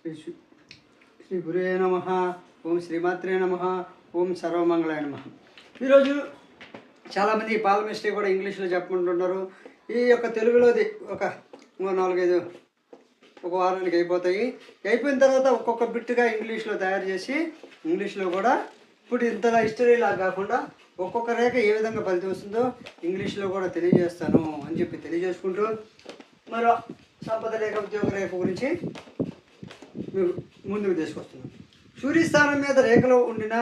శ్రీ గురువే నమ. ఓం శ్రీమాత్రే నమ. ఓం సర్వమంగళాయ నమ. ఈరోజు చాలామంది పాలమిస్ట్రీ కూడా ఇంగ్లీష్లో చెప్పుకుంటున్నారు. ఈ యొక్క తెలుగులోది ఒక 4-5 ఒక వారానికి అయిపోతాయి. అయిపోయిన తర్వాత ఒక్కొక్క బిట్టుగా ఇంగ్లీష్లో తయారు చేసి ఇంగ్లీష్లో కూడా ఇప్పుడు ఇంతలా హిస్టరీలా కాకుండా ఒక్కొక్క రేఖ ఏ విధంగా ఫలితం వస్తుందో ఇంగ్లీష్లో కూడా తెలియజేస్తాను అని చెప్పి తెలియజేసుకుంటూ మరో సంపద రేఖ ఉద్యోగ రేఖ గురించి మీకు ముందుకు తీసుకొస్తున్నాను. సూర్యస్థానం మీద రేఖలో ఉండిన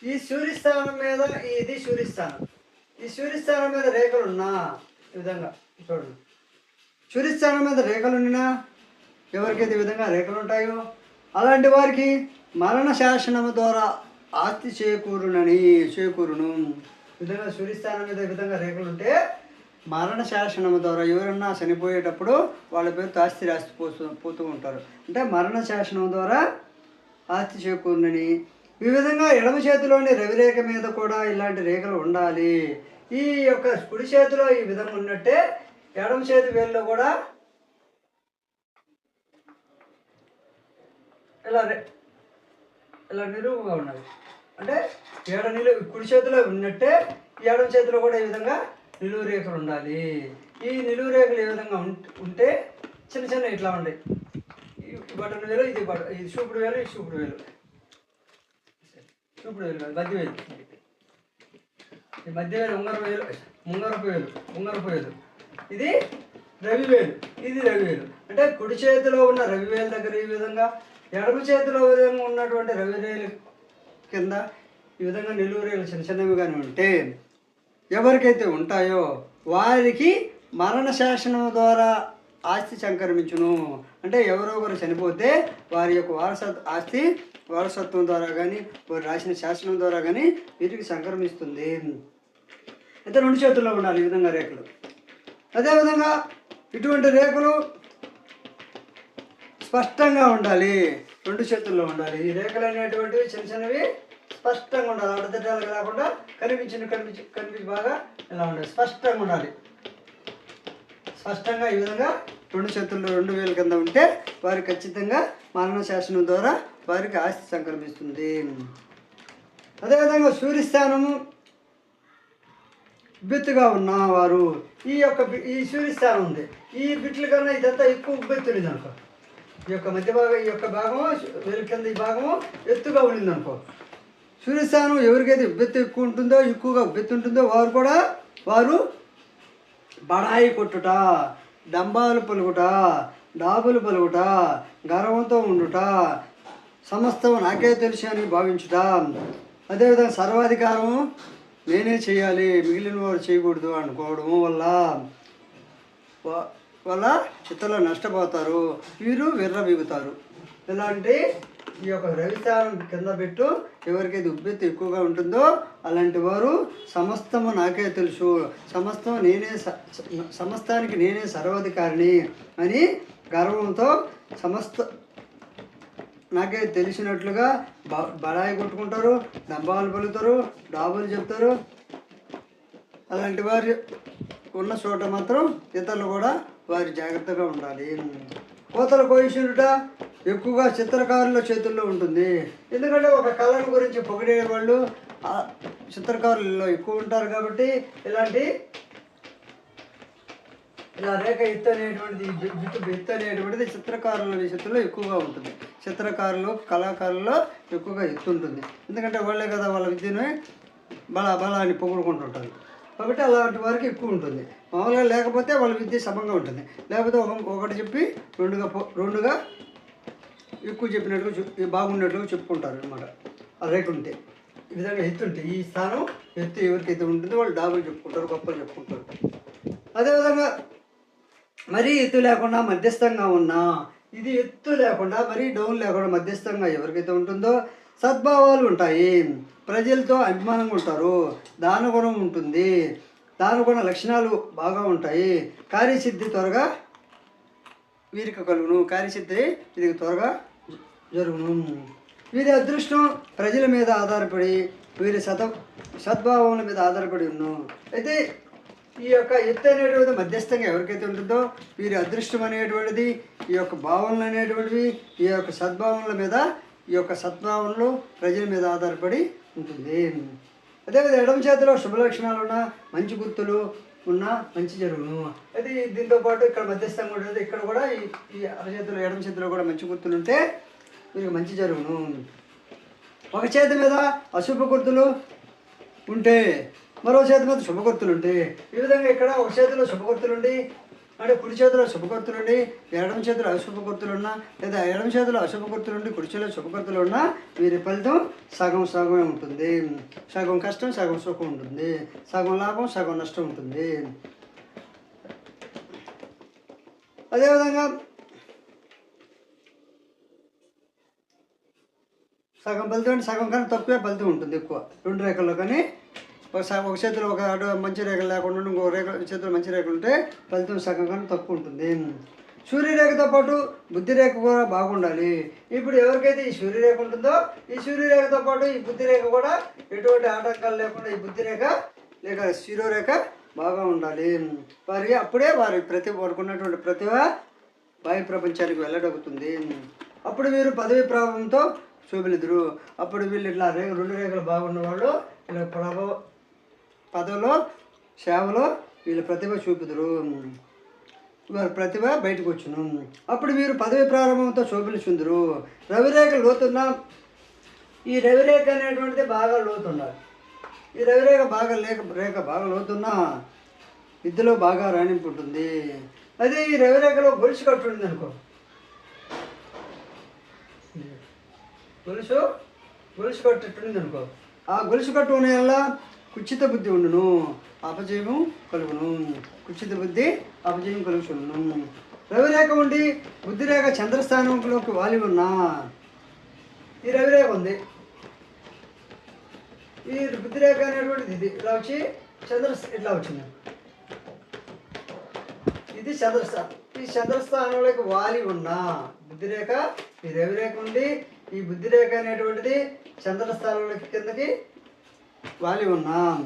ఈ సూర్యస్థానం మీద ఇది సూర్యస్థానం. ఈ సూర్యస్థానం మీద రేఖలు ఉన్నా ఈ విధంగా చూడండి. సూర్యస్థానం మీద రేఖలు ఉండినా ఎవరికైతే ఈ విధంగా రేఖలు ఉంటాయో అలాంటి వారికి మరణ శాసనము ద్వారా ఆస్తి చేకూరును. ఈ విధంగా సూర్యస్థానం మీద ఈ విధంగా రేఖలు ఉంటే మరణ శాసనము ద్వారా ఎవరన్నా చనిపోయేటప్పుడు వాళ్ళ పేరుతో ఆస్తి పోతూ ఉంటారు. అంటే మరణ శాసనం ద్వారా ఆస్తి చేకూరునని. ఈ విధంగా ఎడమ చేతిలోని రవిరేఖ మీద కూడా ఇలాంటి రేఖలు ఉండాలి. ఈ యొక్క కుడి చేతిలో ఈ విధంగా ఉన్నట్టే ఎడమ చేతి వేలులో కూడా ఇలా నిలువుగా ఉండాలి. అంటే కుడి చేతిలో ఉన్నట్టే ఎడమ చేతిలో కూడా ఈ విధంగా నిలువు రేఖలు ఉండాలి. ఈ నిలువు రేఖలు ఏ విధంగా ఉంటే చిన్న చిన్న ఇట్లా ఉంటాయి. ఈ బటన్ వేలు ఇది చూపుడు వేలు, ఈ చూపుడు వేలు, కాదు మధ్య వేలు, ఈ మధ్య వేలు ఉంగరపు వేలు, ఇది రవి వేలు, ఇది రవి వేలు. అంటే కుడి చేతిలో ఉన్న రవి వేలు దగ్గర ఈ విధంగా, ఎడమ చేతిలో విధంగా ఉన్నటువంటి రవి వేలు కింద ఈ విధంగా నిలువు రేఖలు చిన్న చిన్నవిగానే ఉంటే ఎవరికైతే ఉంటాయో వారికి మరణ శాసనం ద్వారా ఆస్తి సంక్రమించును. అంటే ఎవరో ఒకరు చనిపోతే వారి యొక్క వారసత్వం ద్వారా కానీ వారు రాసిన శాసనం ద్వారా కానీ వీరికి సంక్రమిస్తుంది. అయితే 2 చేతుల్లో ఉండాలి ఈ విధంగా రేఖలు. అదేవిధంగా ఇటువంటి రేఖలు స్పష్టంగా ఉండాలి, 2 చేతుల్లో ఉండాలి. ఈ రేఖలు అనేటువంటివి చిన్న చిన్నవి స్పష్టంగా ఉండాలి. అడ్డదిడ్డాలు కాకుండా కనిపించి బాగా ఇలా ఉండాలి, స్పష్టంగా ఉండాలి. స్పష్టంగా ఈ విధంగా 2 చేతుల్లో 2 వేల కింద ఉంటే వారికి ఖచ్చితంగా మరణ శాసనం ద్వారా వారికి ఆస్తి సంక్రమిస్తుంది. అదేవిధంగా సూర్యస్థానము ఉబ్బెత్తుగా ఉన్నవారు ఈ సూర్యస్థానం ఉంది, ఈ బిట్ల కన్నా ఇదంతా ఎక్కువ ఉబ్బెత్తునిది అనుకో. ఈ యొక్క మధ్య భాగం, ఈ యొక్క భాగము వేలు కింద ఈ భాగము ఎత్తుగా ఉండింది అనుకో. సూర్యస్థానం ఎవరికైతే ఉబ్బెత్తు ఎక్కువగా ఉబ్బెత్తు ఉంటుందో వారు బడాయి కొట్టుట, డంబాలు పలుకుట, డాబులు పలుకుట, గర్వంతో ఉండుట, సమస్తం నాకే తెలుసు అని భావించుట, అదేవిధంగా సర్వాధికారం నేనే చేయాలి మిగిలిన వారు చేయకూడదు అనుకోవడం వల్ల ఇతరులు నష్టపోతారు, వీరు విర్రబీగుతారు. ఇలాంటి ఈ యొక్క రవిస్థానం కింద పెట్టు ఎవరికైతే ఉబ్బెత్తు ఎక్కువగా ఉంటుందో అలాంటి వారు సమస్తము నాకే తెలుసు, సమస్తానికి నేనే సర్వాధికారిని అని గర్వంతో నాకే తెలిసినట్లుగా బడాయి కొట్టుకుంటారు, డంబాలు పలుకుతారు, డాబులు చెప్తారు. అలాంటి వారు ఉన్న చోట మాత్రం ఇతరులు కూడా వారి జాగ్రత్తగా ఉండాలి. కోతల కోయిషుట ఎక్కువగా చిత్రకారుల చేతుల్లో ఉంటుంది. ఎందుకంటే ఒక కళను గురించి పొగిడే వాళ్ళు చిత్రకారులలో ఎక్కువ ఉంటారు. కాబట్టి ఇలా రేఖ ఎత్తు అనేటువంటిది చిత్రకారుల చేతుల్లో ఎక్కువగా ఉంటుంది. కళాకారుల్లో ఎక్కువగా ఎత్తు ఉంటుంది. ఎందుకంటే వాళ్ళే కదా వాళ్ళ విద్యను బలాన్ని పొగుడుకుంటుంటారు. కాబట్టి అలాంటి వారికి ఎక్కువ ఉంటుంది. మామూలుగా లేకపోతే వాళ్ళ విద్య సమంగా ఉంటుంది. లేకపోతే ఒకటి చెప్పి రెండుగా ఎక్కువ చెప్పినట్టుగా బాగున్నట్లుగా చెప్పుకుంటారు అనమాట. ఆ రేటు ఉంటే ఈ విధంగా ఎత్తుంటే ఈ స్థానం ఎత్తు ఎవరికైతే ఉంటుందో వాళ్ళు డాబులు చెప్పుకుంటారు, గొప్పలు చెప్పుకుంటారు. అదేవిధంగా మరీ ఎత్తు లేకుండా మధ్యస్థంగా ఉన్నా, ఇది ఎత్తు లేకుండా మరీ డౌన్ లేకుండా మధ్యస్థంగా ఎవరికైతే ఉంటుందో సద్భావాలు ఉంటాయి, ప్రజలతో అభిమానంగా ఉంటారు, దానగుణం ఉంటుంది, దానగుణ లక్షణాలు బాగా ఉంటాయి, కార్యసిద్ధి త్వరగా వీరికి కలుగును, కార్యసిద్ధి ఇది త్వరగా జరుగును. వీరి అదృష్టం ప్రజల మీద ఆధారపడి వీరి సద్భావముల మీద ఆధారపడి ఉన్నాను. అయితే ఈ యొక్క ఎత్తు అనేటువంటిది మధ్యస్థంగా ఎవరికైతే ఉంటుందో వీరి అదృష్టం అనేటువంటిది, ఈ యొక్క భావనలు అనేటువంటివి, ఈ యొక్క సద్భావనల మీద, ఈ యొక్క సద్భావనలు ప్రజల మీద ఆధారపడి ఉంటుంది. అదేవిధంగా ఎడమ చేతిలో శుభలక్షణాలు ఉన్న మంచి గుర్తులు ఉన్న మంచి జరుగును. అది దీంతో పాటు ఇక్కడ మధ్యస్థంగా ఉంటుంది. ఇక్కడ కూడా ఈ అరచేతిలో ఎడమ చేతిలో కూడా మంచి గుర్తులు ఉంటే వీరికి మంచి జరుగును. ఒక చేతి మీద అశుభ గుర్తులు ఉంటే మరో చేతి మీద శుభగుర్తులు ఉంటాయి. ఈ విధంగా ఇక్కడ ఒక చేతిలో శుభగుర్తులుండి, అంటే కుడి చేతిలో శుభగుర్తులుండి ఎడమ చేతిలో అశుభ గుర్తులున్నా, లేదా ఎడమ చేతిలో అశుభ గుర్తులుండి కుడి చేతిలో శుభగుర్తులు ఉన్నా వీరి ఫలితం సగం సగమే ఉంటుంది. సగం కష్టం సగం సుఖం ఉంటుంది, సగం లాభం సగం నష్టం ఉంటుంది. అదేవిధంగా సగం ఫలితం అంటే సగం కానీ తక్కువే ఫలితం ఉంటుంది, ఎక్కువ రెండు రేఖల్లో. కానీ ఒక చేతిలో ఒక మంచి రేఖలు లేకుండా ఇంకో చేతిలో మంచి రేఖలు ఉంటే ఫలితం సగం కానీ తక్కువ ఉంటుంది. సూర్యరేఖతో పాటు బుద్ధి రేఖ కూడా బాగుండాలి. ఇప్పుడు ఎవరికైతే ఈ సూర్యరేఖ ఉంటుందో ఈ సూర్యరేఖతో పాటు ఈ బుద్ధి రేఖ కూడా ఎటువంటి ఆటంకాలు లేకుండా ఈ బుద్ధి రేఖ లేక శిరోరేఖ బాగా ఉండాలి. అప్పుడే వారికి వాడుకున్నటువంటి ప్రతిభ బాహ్య ప్రపంచానికి వెళ్ళగలుగుతుంది. అప్పుడు వీరు పదవి ప్రభావంతో శోభిలుదురు. అప్పుడు వీళ్ళు ఇట్లా రెండు రేఖలు బాగున్న వాళ్ళు ఇలా పదవిలో సేవలో వీళ్ళ ప్రతిభ చూపుదురు, వారి ప్రతిభ బయటకు వచ్చును. అప్పుడు వీరు పదవి ప్రారంభంతో శోభిలుచుందరు. రవిరేఖ లోతున్న ఈ రవిరేఖ అనేటువంటిది బాగా లోతుండాలి. ఈ రవిరేఖ బాగా లోతున్నా విద్యలో బాగా రాణింపు ఉంటుంది. అదే ఈ రవిరేఖలో గొలుసు కట్టు ఉంటుంది అనుకో, గొలుసు కట్టుతుంది అనుకో, ఆ గొలుసు కట్టు ఉన్న వల్ల కుచిత బుద్ధి ఉండును, అపజయము కలుగును. కుచిత బుద్ధి అపజయం కలుగుచుండును. రవిరేఖ ఉండి బుద్ధిరేఖ చంద్రస్థానంలోకి వాలి ఉన్నా, ఈ రవిరేఖ ఉంది, ఈ బుద్ధిరేఖ అనేటువంటిది ఇది ఇలా వచ్చి ఇట్లా వచ్చింది, ఇది చంద్రస్థానం. ఈ చంద్రస్థానంలోకి వాలి ఉన్నా బుద్ధిరేఖ, ఈ రవిరేఖ ఉండి ఈ బుద్ధిరేఖ అనేటువంటిది చంద్రస్థానంలోకి కిందకి వాలి ఉన్నాం.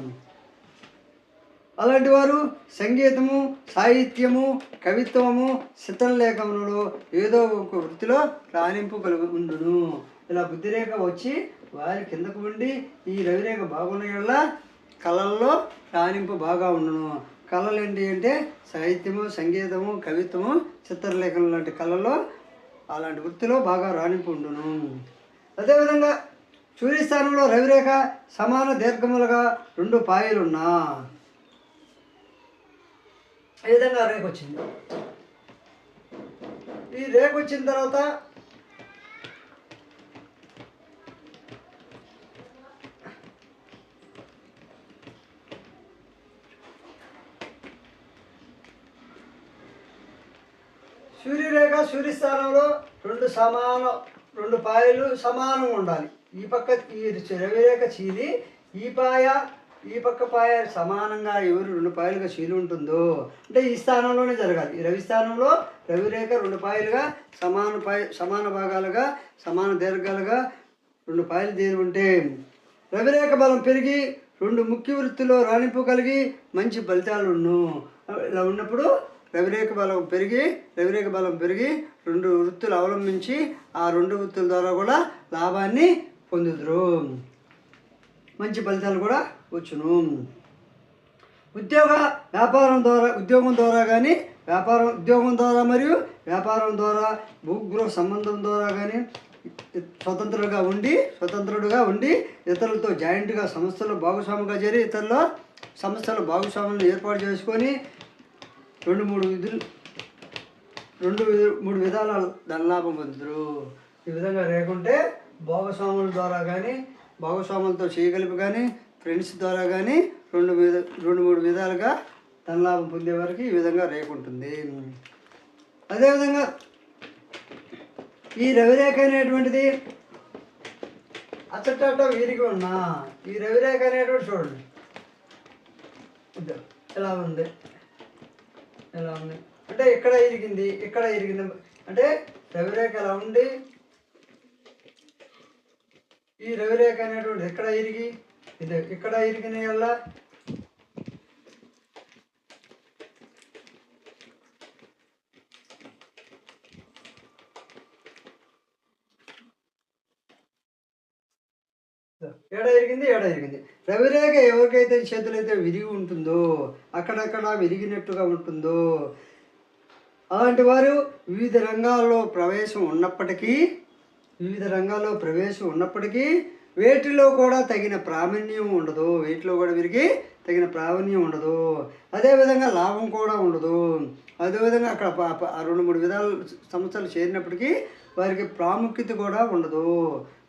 అలాంటి వారు సంగీతము, సాహిత్యము, కవిత్వము, చిత్రలేఖనంలో ఏదో ఒక వృత్తిలో రాణింపు ఉండును. ఇలా బుద్ధిరేఖ వచ్చి వారి కిందకు ఉండి ఈ రవిరేఖ బాగున్న వల్ల కళల్లో రాణింపు బాగా ఉండును. కళలు ఏంటి అంటే సాహిత్యము, సంగీతము, కవిత్వము, చిత్రలేఖనం లాంటి కళల్లో అలాంటి వృత్తిలో బాగా రాణింపు ఉండును. అదేవిధంగా సూర్యస్థానంలో రవిరేఖ సమాన దీర్ఘములుగా రెండు పాయలున్నా, ఈ విధంగా రేఖ వచ్చింది. ఈ రేఖ వచ్చిన తర్వాత సూర్యరేఖ సూర్యస్థానంలో రెండు పాయలు సమానంగా ఉండాలి. ఈ పక్క ఈ రవిరేఖ చీలి ఈ పక్క పాయ సమానంగా ఎవరు రెండు పాయలుగా చీలి ఉంటుందో అంటే ఈ స్థానంలోనే జరగాలి. ఈ రవి స్థానంలో రవిరేఖ రెండు పాయలుగా సమాన భాగాలుగా సమాన దీర్ఘాలుగా రెండు పాయలు తీరి ఉంటే రవిరేఖ బలం పెరిగి రెండు ముఖ్య వృత్తిలో రాణింపు కలిగి మంచి ఫలితాలు ఉన్ను. ఇలా ఉన్నప్పుడు రవిరేఖ బలం పెరిగి రెండు వృత్తులు అవలంబించి ఆ రెండు వృత్తుల ద్వారా కూడా లాభాన్ని పొందుదురు, మంచి ఫలితాలు కూడా వచ్చును. ఉద్యోగం ద్వారా కానీ ఉద్యోగం ద్వారా మరియు వ్యాపారం ద్వారా భూగృహ సంబంధం ద్వారా కానీ స్వతంత్రుడుగా ఉండి ఇతరులతో జాయింట్గా సంస్థలో భాగస్వామిగా చేరి ఇతరుల సంస్థల భాగస్వాములను ఏర్పాటు చేసుకొని రెండు మూడు విధాల ధనలాభం పొందుతారు. ఈ విధంగా లేకుంటే భాగస్వాముల ద్వారా కానీ భాగస్వాములతో చేయగలిపి కానీ ఫ్రెండ్స్ ద్వారా కానీ రెండు మూడు విధాలుగా ధనలాభం పొందే వారికి ఈ విధంగా రేఖ ఉంటుంది. అదేవిధంగా ఈ రవిరేఖ అనేటువంటిది అచ్చట వీరికి ఉన్న ఈ రవిరేఖ అనేటువంటి చూడండి ఎలా ఉంది అంటే ఇక్కడ ఇరిగింది అంటే రవిరేఖ ఎలా ఉండి ఈ రవిరేఖ అనేటువంటి ఇక్కడ ఇరిగిన వల్ల ఏడ ఇరిగింది. రవిరేఖ ఎవరికైతే చేతులైతే విరిగి ఉంటుందో, అక్కడక్కడ విరిగినట్టుగా ఉంటుందో, అలాంటి వారు వివిధ రంగాల్లో ప్రవేశం ఉన్నప్పటికీ వేటిలో కూడా తగిన ప్రావీణ్యం ఉండదు. వీరికి తగిన ప్రావీణ్యం ఉండదు. అదేవిధంగా లాభం కూడా ఉండదు. అదేవిధంగా అక్కడ 2-3 విధాల సంస్థలు చేరినప్పటికీ వారికి ప్రాముఖ్యత కూడా ఉండదు.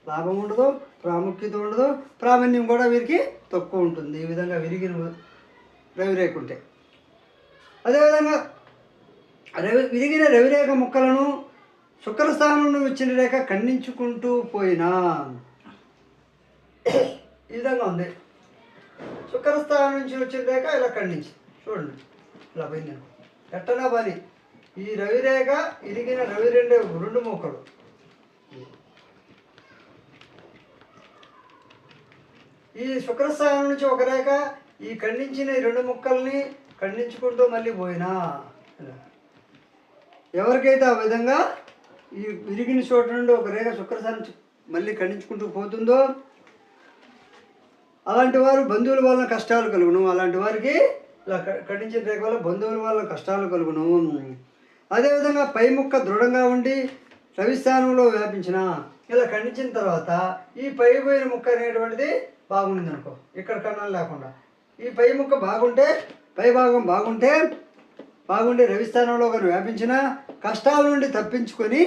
లాభం ఉండదు, ప్రాముఖ్యత ఉండదు, ప్రావీణ్యం కూడా వీరికి తక్కువ ఉంటుంది. ఈ విధంగా విరిగిన రవిరేఖ ఉంటే. అదేవిధంగా విరిగిన రవిరేఖ ముక్కలను శుక్రస్థానం నుండి వచ్చిన రేఖ ఖండించుకుంటూ పోయినా ఈ విధంగా ఉంది. శుక్రస్థానం నుంచి వచ్చిన రేఖ ఇలా ఖండించి చూడండి, ఇలా పోయింది. ఎట్టనా పని ఈ రవిరేఖ ఇరిగిన రెండు ముక్కలు ఈ శుక్రస్థానం నుంచి ఒక రేఖ ఈ ఖండించిన ఈ 2 ముక్కల్ని ఖండించుకుంటూ మళ్ళీ పోయినా ఎవరికైతే ఆ విధంగా ఈ విరిగిన చోటు నుండి ఒక రేఖ శుక్రస్థానం మళ్ళీ ఖండించుకుంటూ పోతుందో అలాంటి వారు బంధువుల వలన కష్టాలు కలుగును. అలాంటి వారికి ఇలా ఖండించిన రేఖ వల్ల బంధువుల వల్ల కష్టాలు కలుగును. అదేవిధంగా పై ముక్క దృఢంగా ఉండి రవిస్థానంలో వ్యాపించిన ఇలా ఖండించిన తర్వాత ఈ పైపోయిన ముక్క అనేటువంటిది బాగుంది అనుకో, ఇక్కడ కన్నాలు లేకుండా ఈ పై ముక్క పై భాగం బాగుండి రవిస్థానంలో కానీ వ్యాపించిన కష్టాల నుండి తప్పించుకొని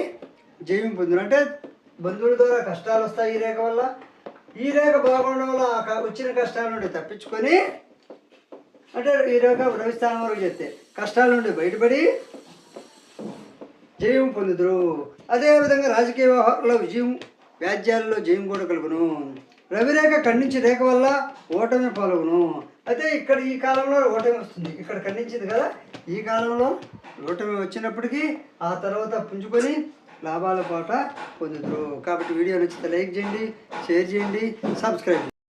జయం పొందును. అంటే బంధువుల ద్వారా కష్టాలు వస్తాయి ఈ రేఖ వల్ల. ఈ రేఖ బాగుండడం వల్ల వచ్చిన కష్టాల నుండి తప్పించుకొని, అంటే ఈ రేఖ రవిస్థానం వరకు చేస్తే కష్టాల నుండి బయటపడి జయం పొందుదురు. అదేవిధంగా రాజకీయ వ్యవహారంలో విజయం, వ్యాజ్యాలలో జయం కూడా కలుగును. రవిరేఖ ఖండించి రేఖ వల్ల ఓటమి పాల్గొను. అయితే ఇక్కడ ఈ కాలంలో ఓటమి వస్తుంది. ఇక్కడ ఖండించింది కదా, ఈ కాలంలో ఓటమి వచ్చినప్పటికీ ఆ తర్వాత పుంజుకొని లాభాల పాట పొందుతురు. కాబట్టి వీడియో నచ్చితే లైక్ చేయండి, షేర్ చేయండి, సబ్స్క్రైబ్ చేయండి.